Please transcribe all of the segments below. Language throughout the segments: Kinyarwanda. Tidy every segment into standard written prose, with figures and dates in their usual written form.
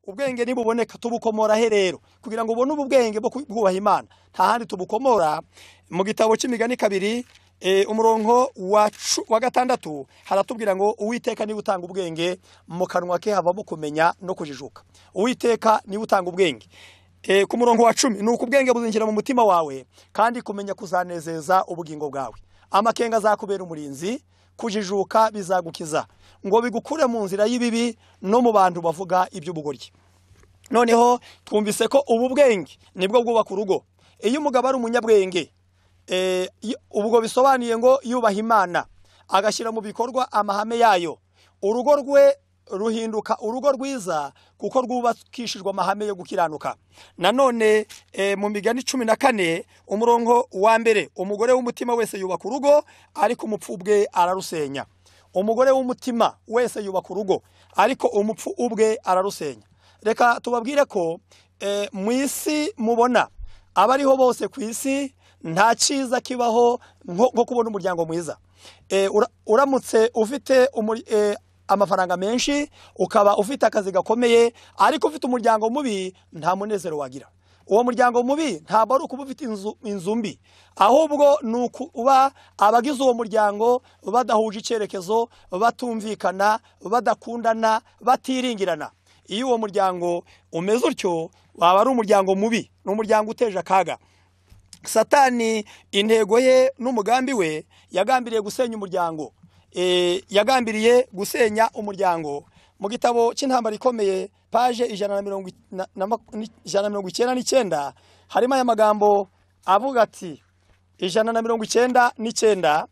ubwenge nibuboneka tubukomora he rero kugira ngo ubone ubwenge bwo kubaha Imana nta handi tubukomora mu gitabo cy'Imigani 2 umurongo wa 6 haratubwira ngo Uwiteka ni utanga ubwenge mu kanwa ke havamo kumenya no kujijuka. Uwiteka ni utanga ubwenge. Ku murongo wa 10 nuko ubwenge buzinjira mu mutima wawe kandi kumenya kuzanezeza ubugingo bwawe. Amakenga azakubera umurinzi, kujijuka bizagukiza ngo bigukure mu nzira y'ibibi no mu bantu bavuga iby'ubugoryi. Noneho twumvise ko ubu bwenge nibwo bwubaka urugo. Iyo umugabo ari umunyabwenge ubwo bisobanuye ngo yubaha Imana agashyira mu bikorwa amahame yayo, urugo rwe ruhinduka urugo rwiza kuko rwubakishijwe amahame yo gukiranuka. Nanone mu Migani 14 umurongo wa 1 umugore w'umutima wese yubaka urugo ariko umupfu ubwe ararusenya. Umugore w'umutima wese yubaka urugo ariko umupfu ubwe ararusenya. Reka tubabwire ko mu isi mubona abariho bose ku isi nta cyiza kibaho nko kubona umuryango mwiza. Uramutse ufite amafaranga menshi ukaba ufite akazi gakomeye ariko ufite umuryango mubi nta munezero wagira. Uwo muryango mubi ntabwo ari ukuba ufite inzu mbi, ahubwo nukuba abagize uwo muryango badahuje icyerekezo, batumvikana, badakundana, batiringirana. Iyo uwo muryango umeze utyo waba ari umuryango mubi, n'umuryango uteje akaga. Satani intego ye n'umugambi we yagambiriye gusenya umuryango. Yagambiriye gusenya umuryango. Mu gitabo cy'intambara ikomeye page 199 harimo aya magambo avuga ati 199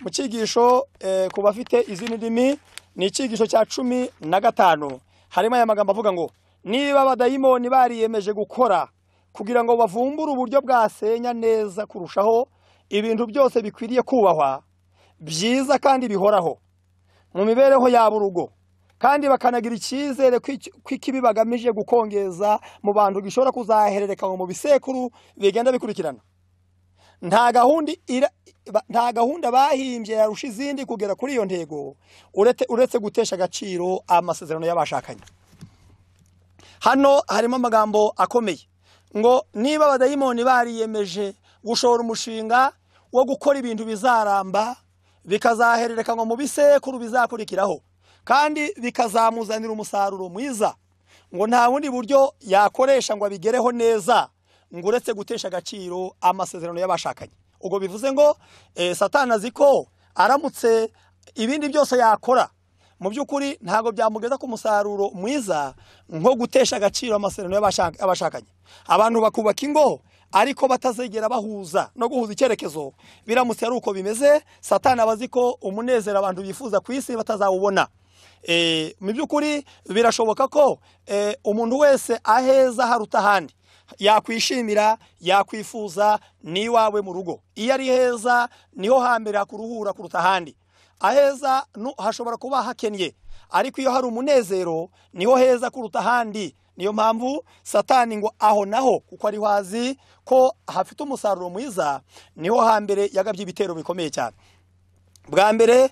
mu cyigisho ku bafite izindi ndimi ni icyigisho cya 15 harimo aya magambo avuga ngo niba abadayimoni bariyemeje gukora kugira ngo bavumbure uburyo bwasenya neza kurushaho ibintu byose bikwiriye kubahwa byiza kandi bihoraho mu mibereho yabo urugo, kandi bakanagira icyizere kw'ikibi bagamije gukongeza mu bantu gishobora kuzahererekanwa mu bisekuru bigenda bikurikirana. Nta gahunda bahimbye yarusha izindi kugera kuri iyo ntego uretse gutesha agaciro amasezerano y'abashakanye. Hano harimo amagambo akomeye ngo niba abadayimoni bariyemeje gushora umushinga wo gukora ibintu bizaramba bikazahererekanwa mu bisekuru bizakurikiraho kandi bikazamuzanira umusaruro mwiza, ngo nta bundi buryo yakoresha ngo abigereho neza ngo uretse gutesha agaciro amasezerano y'abashakanye. Ubwo bivuze ngo Satani azi ko aramutse ibindi byose yakora mu by'ukuri ntago byamugeza ku musaruro mwiza nko gutesha agaciro amasezerano y'abashakanye. Abantu bakubaka ingo ariko batazegera bahuza no guhuza icyerekezo, biramutse ari uko bimeze Satani abazi ko umunezero abantu bifuza ku isi batazawubona. Mu by'ukuri birashoboka ko umuntu wese aheza haruta handi yakwishimira yakwifuza ni wawe mu rugo. Iyo ari heza niho hambere hakuruhura kuruta handi. Aheza hashobora kuba hakennye ariko iyo hari umunezero niho heza kuruta handi. Niyo mpamvu Satani ngo aho naho kuko ari wazi ko hafite umusaruro mwiza niho hambere yagabye ibitero bikomeye cyane. Bwa mbere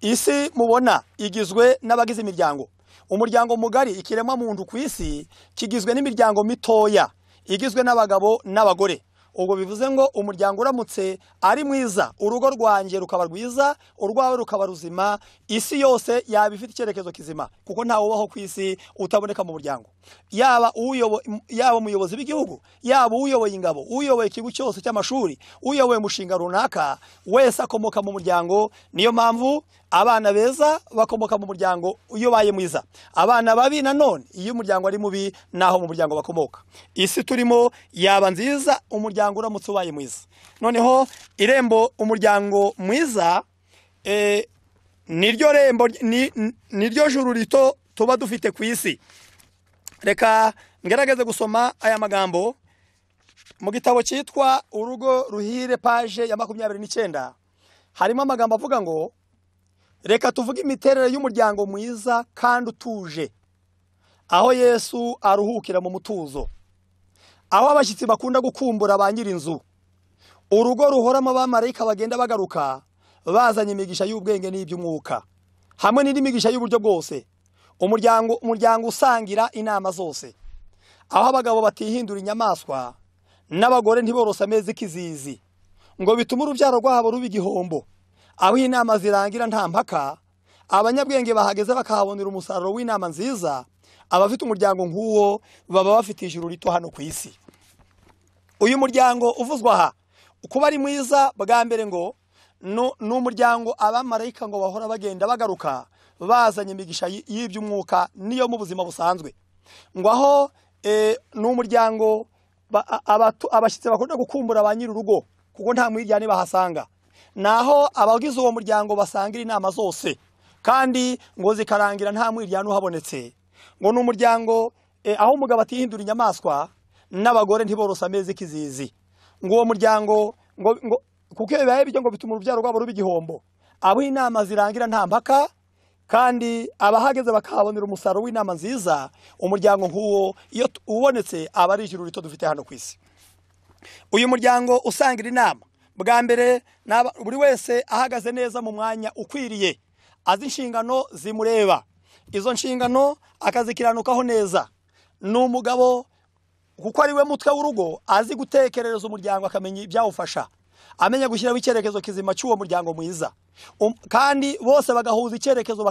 isi mubona igizwe n'abagize imiryango. Umuryango mugari ikiremwa muntu ku isi kigizwe n'imiryango mitoya igizwe n'abagabo n'abagore. Ubwo bivuze ngo umuryango uramutse ari mwiza, urugo rwanjye rukaba rwiza, urwawe rukaba ruzima, isi yose yaba ifite icyerekezo kizima kuko ntawe ubaho ku isi utaboneka mu muryango. Yaba umuyobozi w'igihugu, yaba uyoboye ingabo, uyoboye ikigo cyose cy'amashuri, uyoboye umushinga runaka, wese akomoka mu muryango. Niyo mpamvu abana beza bakomoka mu muryango iyo baye mwiza. Abana babi nanone iyo umuryango ari mubi naho mu muryango bakomoka. Isi turimo yaba nziza umuryango uramutse ubaye mwiza. Noneho irembo umuryango mwiza niryo rembo niryo juru rito tuba dufite ku isi. Reka ngerageze gusoma aya magambo mu gitabo cyitwa Urugo Ruhire page ya 29 harimo amagambo avuga ngo reka tuvuge imiterere y'umuryango mwiza kandi utuje, aho Yesu aruhukira mu mutuzo, aho abashyitsi bakunda gukumbura ba nyirinzu, urugo ruhoramo abamarayika bagenda bagaruka bazanye imigisha y'ubwenge n'iby'umwuka hamwe n'indi migisha y'uburyo bwose, umuryango usangira inama zose, aho abagabo batihindura inyamaswa n'abagore ntiborose amezi kizizi, ngo bituma urubyaro rwabo ruba igihombo, aho inama zirangira nta mpaka, abanyabwenge bahageze bakahabonera umusaruro w'inama nziza, abafite umuryango nk'uwo baba bafite ijuru rito hano ku isi. Uyu muryango uvuzwa aha kuba ari mwiza, bwa mbere ngo ni umuryango abamarayika ngo bahora bagenda bagaruka bazanye imigisha y'iby'umwuka niyo mu buzima busanzwe, ngo aho ni umuryango abashyitsi bakunda gukumbura ba nyir'urugo kuko nta mwiryane bahasanga, naho abagize uwo muryango basangira inama zose kandi ngo zikarangira nta mwiryane uhabonetse. Ngo ni umuryango aho umugabo atihindura inyamaswa n'abagore ntiborose amezi kizizi, ngo uwo muryango ngo kuko bibaye bityo ngo bituma urubyaro rwabo ruba igihombo, abo inama zirangira nta mpaka kandi abahageze bakahabonera umusaruro w'inama nziza. Umuryango nk'uwo iyo ubonetse aba ari ijuru rito dufite hano ku isi. Uyu muryango usangira inama, bwa mbere buri wese ahagaze neza mu mwanya ukwiriye, azi inshingano zimureba, izo nshingano akazikiranukaho neza. Ni umugabo kuko ari we mutwe w'urugo, azi gutekerereza umuryango, akamenya ibyawufasha, amenya gushyiraho icyerekezo kizima cy'uwo muryango mwiza, kandi bose bagahuza icyerekezo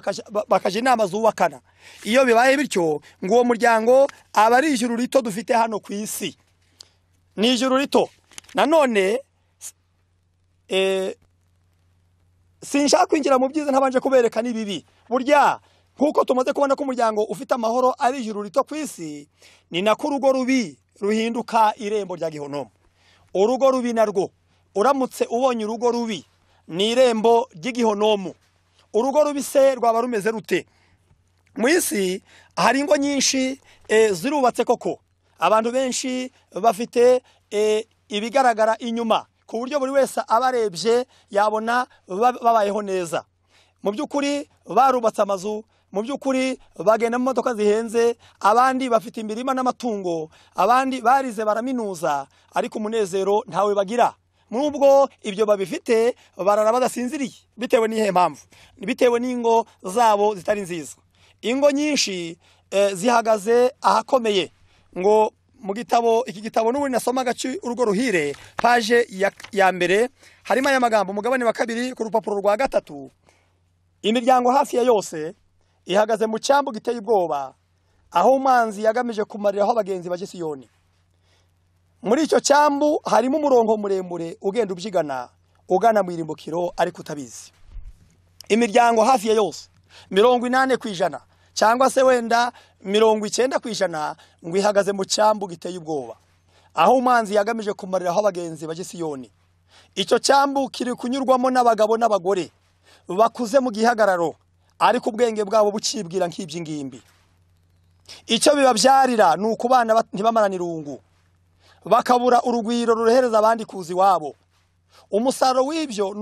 bakaja inama zubakana. Iyo bibaye bityo ngo uwo muryango aba ari ijuru rito dufite hano ku isi, ni ijuru rito. Nanone sinshaka kwinjira mu byiza ntabanje kubereka n'ibibi. Burya kuko tumaze kubona ko umuryango ufite amahoro ari ijuru rito ku isi, ni nako urugo rubi ruhinduka irembo rya gihonomo. Urugo rubi narwo uramutse ubonye urugo rubi ni irembo ry'igihonomo. Urugo rubi se rwaba rumeze rute? Mu isi hari ingo nyinshi zirubatse koko, abantu benshi bafite ibigaragara inyuma ku buryo buri wese abarebye yabona babayeho neza. Mu by'ukuri barubatse amazu, mu by'ukuri bagenda mu modoka zihenze, abandi bafite imirima n'amatungo, abandi barize baraminuza, ariko umunezero ntawe bagira. Nubwo ibyo babifite barara badasinziriye, bitewe n'ihe mpamvu? Bitewe n'ingo zabo zitari nziza. Ingo nyinshi zihagaze ahakomeye. Ngo mu gitabo, iki gitabo n'ubundi nasomaga cy'urugo ruhire, paje ya mbere harimo aya magambo, umugabane wa 2 ku rupapuro rwa 3. Imiryango hafi ya yose ihagaze mu cyambu giteye ubwoba, aho umanzi yagamije kumariraho abagenzi baje Siyoni. Muri icyo cyambu harimo umurongo muremure ugenda ubyigana ugana mu irimbukiro, ariko utabizi. Imiryango hafi ya yose 80% cyangwa se wenda 90% ngo ihagaze mu cyambu giteye ubwoba, aho umanzi yagamije kumariraho abagenzi baje Siyoni. Icyo cyambu kiri kunyurwamo n'abagabo n'abagore bakuze mu gihagararo, ariko ubwenge bwabo bucibwira nk'iby'ingimbi. Icyo bibabyarira ni ukubana ntibamarana irungu, bakabura urugwiro rurehereza abandi kuzi wabo. Umusaruro w'ibyo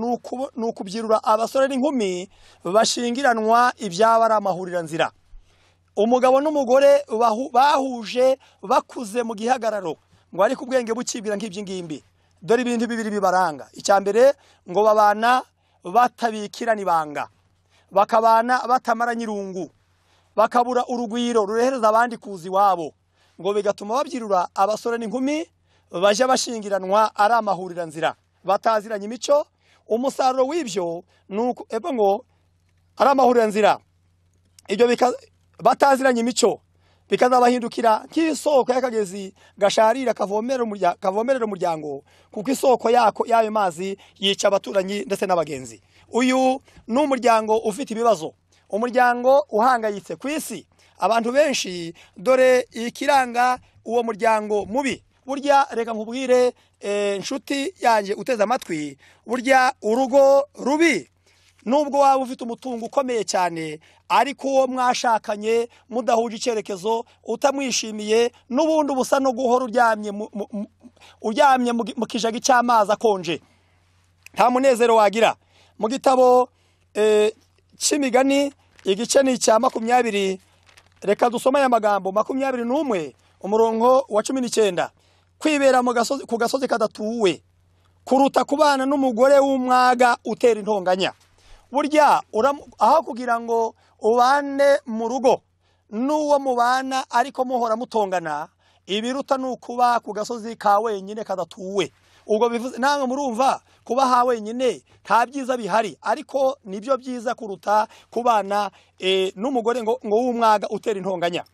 ni ukubyirura abasore n'inkumi bashingiranwa ibyaba ari amahurira nzira. Umugabo n'umugore bahuje bakuze mu gihagararo, ngo ariko ubwenge bucibwira nk'iby'ingimbi. Dore ibintu bibiri bibaranga. Icya mbere ngo babana batabikirana ibanga, bakabana batamaranye irungu, bakabura urugwiro rurehereza abandi kuzi wabo, ngo bigatuma babyirura abasore n'inkumi baje bashingiranwa ari amahurira nzira, bataziranye imico. Umusaruro w'ibyo nuko ngo ari amahurira nzira, ibyo bataziranye imico bikazabahindukira nk'isoko y'akagezi gasharira kavomerera umuryango, kuko isoko y'ayo mazi yica abaturanyi ndetse n'abagenzi. Uyu ni umuryango ufite ibibazo, umuryango uhangayitse ku isi. Abantu benshi dore ikiranga uwo muryango mubi. Burya reka nkubwire inshuti yanjye uteze amatwi, burya urugo rubi nubwo waba ufite umutungo ukomeye cyane, ariko uwo mwashakanye mudahuje icyerekezo, utamwishimiye, n'ubundi ubusa no guhora uryamye mu kijagi cy'amazi akonje, nta munezero wagira. Mu gitabo cy'imigani igice ni icya 20, reka dusome aya magambo 21 umurongo wa 19. Kwibera ku gasozi kadatuwe kuruta kubana n'umugore w'umwaga utera intonganya. Burya aho kugira ngo ubane mu rugo n'uwo mubana ariko muhora mutongana, ibiruta nukuba ku gasozi ka wenyine kadatuwe. Ubwo bivuze namwe murumva kuba ha wenyine nta byiza bihari, ariko nibyo byiza kuruta kubana n'umugore ngo w'umwaga utera intonganya.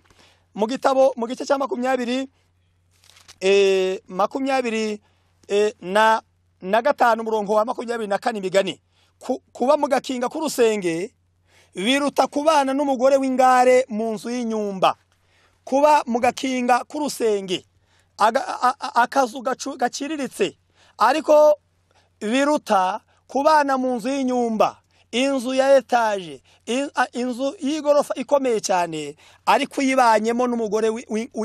Mu gitabo mu gice cya 20 na gatanu umurongo wa 24 imigani, kuba mu gakinga k'urusenge biruta kubana n'umugore w'ingare mu nzu y'inyumba. Kuba mu gakinga k'urusenge akazu gaciriritse, ariko biruta kubana mu nzu y'inyumba, inzu ya etaje, inzu y'igorofa ikomeye cyane, ariko yibanyemo n'umugore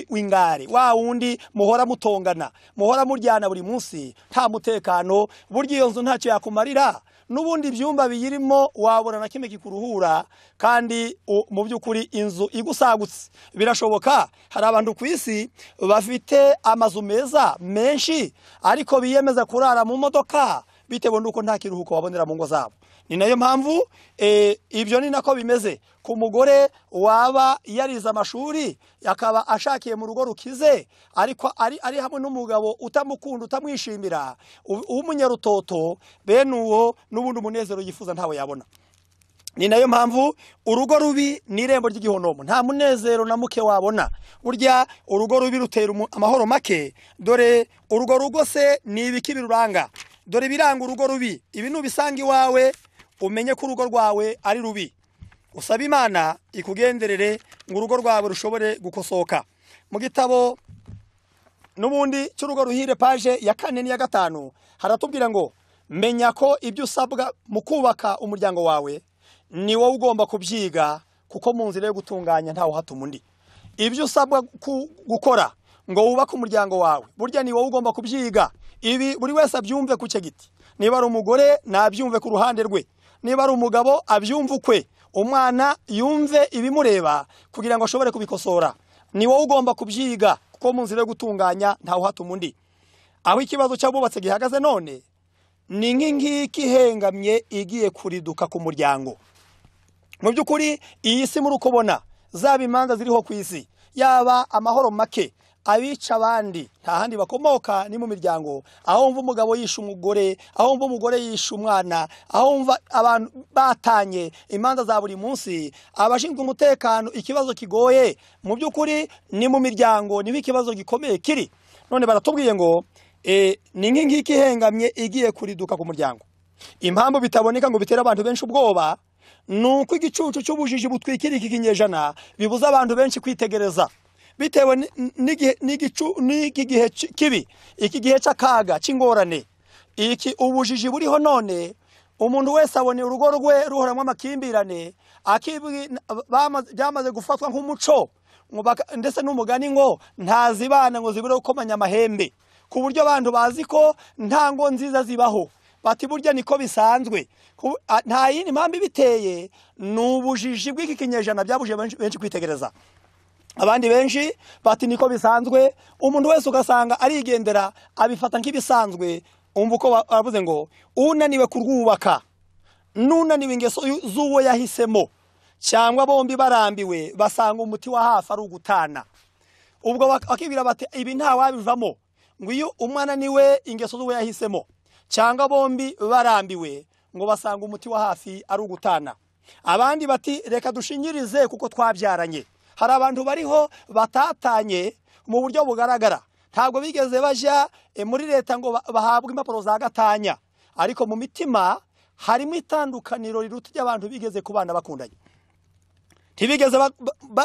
w'ingare, wa wundi muhora mutongana, muhora muryana buri munsi, nta mutekano. Burya iyo nzu ntacyo yakumarira, n'ubundi byumba biyirimo wabona na kimwe kikuruhura, kandi mu by'ukuri inzu igusagutse. Birashoboka hari abantu ku isi bafite amazu meza menshi, ariko biyemeza kurara mu modoka bitewe n'uko nta kiruhuko babonera mu ngo zabo. Ni nayo mpamvu ibyo ni nako bimeze ku mugore waba yarize amashuri yakaba ashakiye mu rugo rukize, ariko ari hamwe n'umugabo utamukunda utamwishimira, umunyarutoto, bene uwo n'ubundi umunezero yifuza ntawe yabona. Ni nayo mpamvu urugo rubi ni irembo ry'igihonomo, nta munezero na muke wabona. Burya urugo rubi rutera amahoro make. Dore urugo rugose ni ibiki biruranga, dore biranga urugo rubi. Ibi nubisanga iwawe umenye ko urugo rwawe ari rubi. Usaba Imana ikugenderere ngo urugo rwawe rushobore gukosoka. Mu gitabo n'ubundi cy'urugo ruhire page ya 4 n'iya 5 haratubwira ngo menya ko ibyo usabwa mu kubaka umuryango wawe ni wowe ugomba kubyiga, kuko mu nzira yo gutunganya ntawe hatuma undi. Ibyo usabwa gukora ngo wubake umuryango wawe, burya ni wowe ugomba kubyiga. Ibi buri wese abyumve ku cye giti. Niba ari umugore nabyumve ku ruhande rwe, niba ari umugabo abyumve ukwe, umwana yumve ibimureba kugira ngo ashobore kubikosora. Ni wowe ugomba kubyiga, kuko mu nzira yo gutunganya ntawe hatuma undi. Aho ikibazo cy'abubatse gihagaze none ni nk'ingiki hengamye igiye kuriduka ku muryango. Mu by'ukuri iyi si muri ukubona zaba imanza ziriho ku isi, yaba amahoro make, abica abandi nta handi bakomoka ni mu miryango. Aho umva umugabo yisha umugore, aho umva umugore yisha umwana, aho umva abantu batanye imanza za buri munsi, abashinzwe umutekano ikibazo kigoye, mu by'ukuri ni mu miryango niho ikibazo gikomeye kiri. None baratubwiye ngo ni nk'ingiki hengamye igiye kuriduka ku muryango. Impamvu bitaboneka ngo bitera abantu benshi ubwoba nuko igicucu cy'ubujiji butwikira iki kinyejana bibuza abantu benshi kwitegereza, bitewe n'iki gihe kibi, iki gihe cy'akaga cy'ingorane, iki ubujiji buriho none. Umuntu wese abone urugo rwe ruhoramwe amakimbirane, byamaze gufatwa nk'umuco, ndetse n'umugani ngo ntazibana ngo zibure gukomanya amahembe, ku buryo abantu bazi ko nta ngo nziza zibaho. Bati burya niko bisanzwe, nta yindi mpamvu biteye, n'ubujiji bw'iki kinyejana byabuje benshi kwitegereza. Abandi benshi bati niko bisanzwe, umuntu wese ugasanga arigendera abifata nk'ibisanzwe. Umva uko baravuze ngo unaniwe kurwubaka n'unaniwe ingeso z'uwo yahisemo, cyangwa bombi barambiwe basanga umuti wa hafi ari ugutana. Ubwo bakibwira bati ibi nta wabivamo, ngo iyo umwana niwe ingeso z'uwo yahisemo, cyangwa bombi barambiwe ngo basanga umuti wa hafi ari ugutana. Abandi bati reka dushingirize kuko twabyaranye. Hari abantu bariho batatanye mu buryo bugaragara, ntabwo bigeze bajya muri leta ngo bahabwe impapuro za gatanya, ariko mu mitima harimo itandukaniro riruta ry'abantu bigeze kubana bakundanye, ntibigeze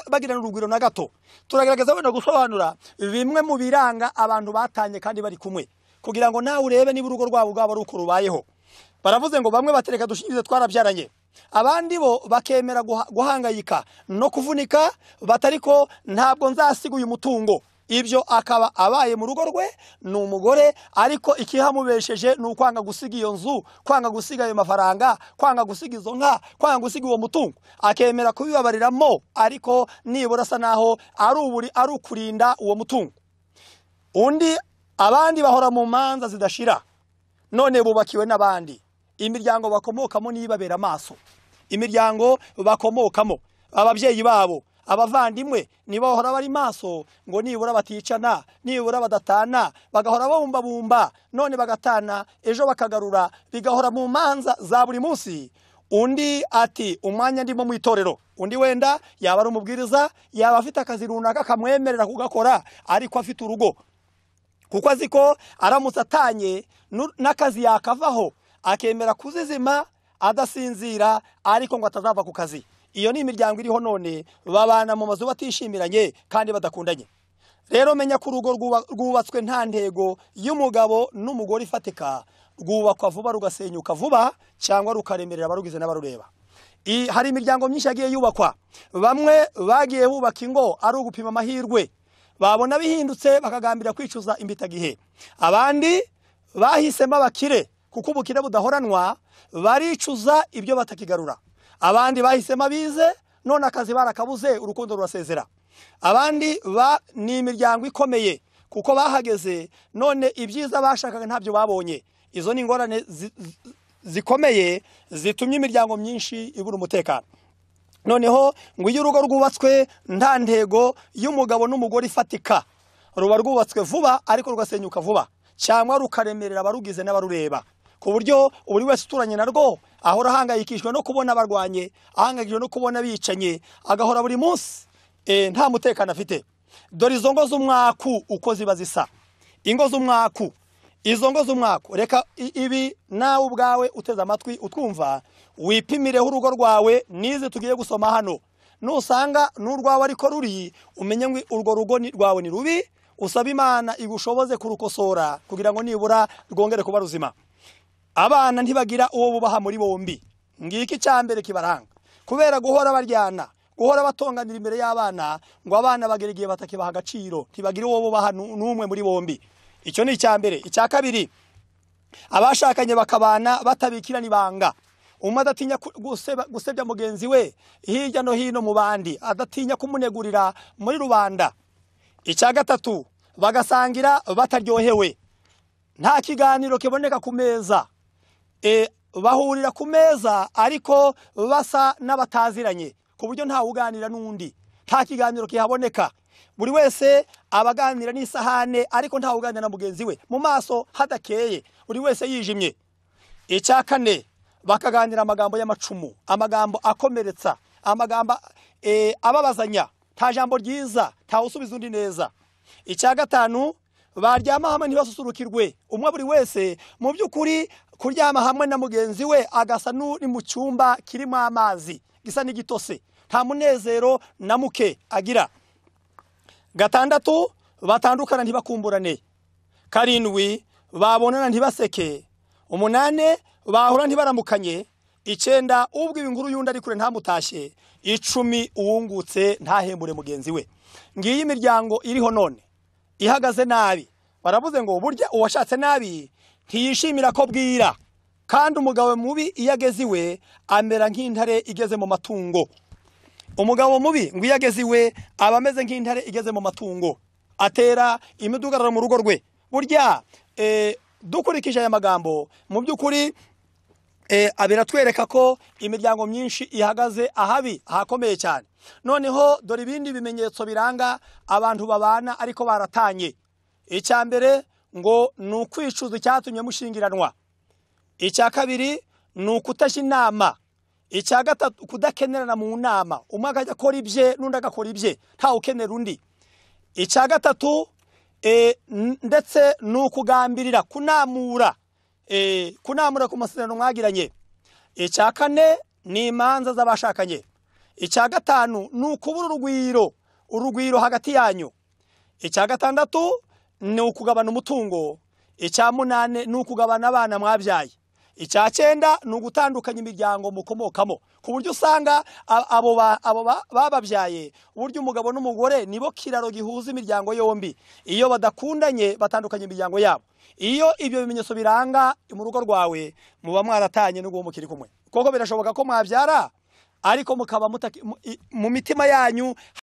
bagirana urugwiro na gato. Turagerageza wenda gusobanura bimwe mu biranga abantu batanye kandi bari kumwe, kugira ngo nawe urebe niba urugo rwabo rwaba ari uko rubayeho. Baravuze ngo bamwe batereka dushingirize twarabyaranye, abandi bo bakemera guhangayika no kuvunika, batariko ntabwo nzasiga uyu mutungo. Ibyo akaba abaye mu rugo rwe ni umugore, ariko ikihamubesheje ni ukwanga gusiga iyo nzu, kwanga gusiga ayo mafaranga, kwanga gusiga izo nka, kwanga gusiga uwo mutungo, akemera kubibabariramo, ariko nibura asa naho ari ukurinda uwo mutungo. Abandi bahora mu manza zidashira, none bubakiwe n'abandi. Imiryango bakomokamo nibabera amaso, imiryango bakomokamo, ababyeyi babo, abavandimwe nibo bahora bari maso ngo nibura baticana, nibura badatana, bagahora babumbabumba, none bagatana, ejo bakagarura, bigahora mu manza za buri munsi. Undi ati umwanya ndimo mu itorero, undi wenda yaba ari umubwiriza, yaba afite akazi runaka kamwemerera kugakora, ariko afite urugo, kuko azi ko aramutse atanye n'akazi yakavaho, akemera kuzizima adasinzira, ariko ngo atazava ku kazi. Iyo ni imiryango iriho none, babana mu mazu batishimiranye kandi badakundanye. Rero menya ko urugo rwubatswe nta ntego y'umugabo n'umugore ifatika, rwubakwa vuba rugasenyuka vuba, cyangwa rukaremerera abarugize n'abarureba. Hari imiryango myinshi yagiye yubakwa, bamwe bagiye bubaka ingo ari ugupima amahirwe, babona bihindutse bakagambira kwicuza imbitagihe. Abandi bahisemo abakire kuko ubukire budahoranwa, baricuza ibyo batakigarura. Abandi bahisemo abize, none akazi barakabuze, urukundo rurasezera. Abandi ni imiryango ikomeye kuko bahageze, none ibyiza bashakaga ntabyo babonye. Izo ni ingorane zikomeye zitumye imiryango myinshi ibura umutekano. Noneho ngo iyo urugo rwubatswe nta ntego y'umugabo n'umugore ifatika, ruba rwubatswe vuba ariko rugasenyuka vuba, cyangwa rukaremerera abarugize n'abarureba, ku buryo buri wese uturanye narwo ahora ahangayikishwa no kubona abarwanye, ahangayikishwa no kubona bicanye, agahora buri munsi nta mutekano afite. Dore izo ngo z'umwaku uko ziba zisa, ingo z'umwaku, izo ngo z'umwaku. Reka ibi nawe ubwawe uteze amatwi utwumva, wipimireho urugo rwawe nize tugiye gusoma hano. Nusanga n'urwawe ariko ruri, umenye ngo urwo rugo rwawe ni rubi, usaba Imana igushoboze kurukosora kugira ngo nibura rwongere kuba ruzima. Abana ntibagira uwo bubaha muri bombi, ngiki cyambere kibaranga, kubera guhora baryana, guhora batonganira imbere y'abana, ngo abana bagera igihe batakibaha agaciro, ntibagira uwo bubaha n'umwe muri bombi. Icyo ni icyambere. Icya kabiri, abashakanye bakabana batabikirana ibanga, umwe adatinya gusebya mugenzi we hirya no hino mu bandi, adatinya kumunegurira muri rubanda. Icya gatatu, bagasangira bataryohewe, nta kiganiro kiboneka ku meza, bahurira ku meza ariko basa n'abataziranye, ku buryo nta uganira n'undi, nta kiganiro kihaboneka. Buri wese abaganira n'isahane ariko nta uganira na mugenzi we, mu maso hadakeye, buri wese yijimye. Icya kane, bakaganira amagambo y'amacumu, amagambo akomeretsa, amagambo ababazanya, nta jambo ryiza, nta usubiza undi neza. Icya gatanu, baryama hamwe ntibasusurukirwe, umwe buri wese mu by'ukuri kuryama hamwe na mugenzi we agasa n'uri mu cyumba kirimo amazi, gisa n'igitose, nta munezero na muke agira. Gatandatu, batandukana ntibakumburane. Karindwi, babonana ntibaseke. Umunane, bahura ntibaramukanye. Icyenda, ubwiwe inkuru y'undi ari kure ntamutashye. Icumi, uwungutse ntahembure mugenzi we. Ngiyi imiryango iriho none ihagaze nabi. Baravuze ngo burya uwashatse nabi ntiyishimira ko bwira, kandi umugabo mubi iyo ageze iwe amera nk'intare igeze mu matungo. Umugabo mubi ngo iyo ageze iwe aba ameze nk'intare igeze mu matungo, atera imidugararo mu rugo rwe. Burya dukurikije aya magambo mu by'ukuri biratwereka ko imiryango myinshi ihagaze ahabi, ahakomeye cyane. Noneho dore ibindi bimenyetso biranga abantu babana ariko baratanye. Icya mbere ngo ni ukwicuza icyatumye mushingiranwa. Icya kabiri ni ukutashya inama. Icya gatatu, kudakenerana mu nama, umwe akajya akora ibye n'undi agakora ibye, nta ukenera undi. Icya gatatu ndetse ni ukugambirira, kunamura ku masezerano mwagiranye. Icya kane ni imanza z'abashakanye. Icya gatanu ni ukubura urugwiro hagati yanyu. Icya gatandatu ni ukugabana umutungo. Icya munane ni ukugabana abana mwabyaye. Icya cyenda ni ugutandukanya imiryango mukomokamo, ku buryo usanga abo bababyaye, uburyo umugabo n'umugore nibo kiraro gihuza imiryango yombi. Iyo badakundanye batandukanya imiryango yabo. Iyo ibyo bimenyetso biranga mu rugo rwawe, muba mwaratanye n'uwo mukiri kumwe. Koko birashoboka ko mwabyara ariko mukaba mu mitima yanyu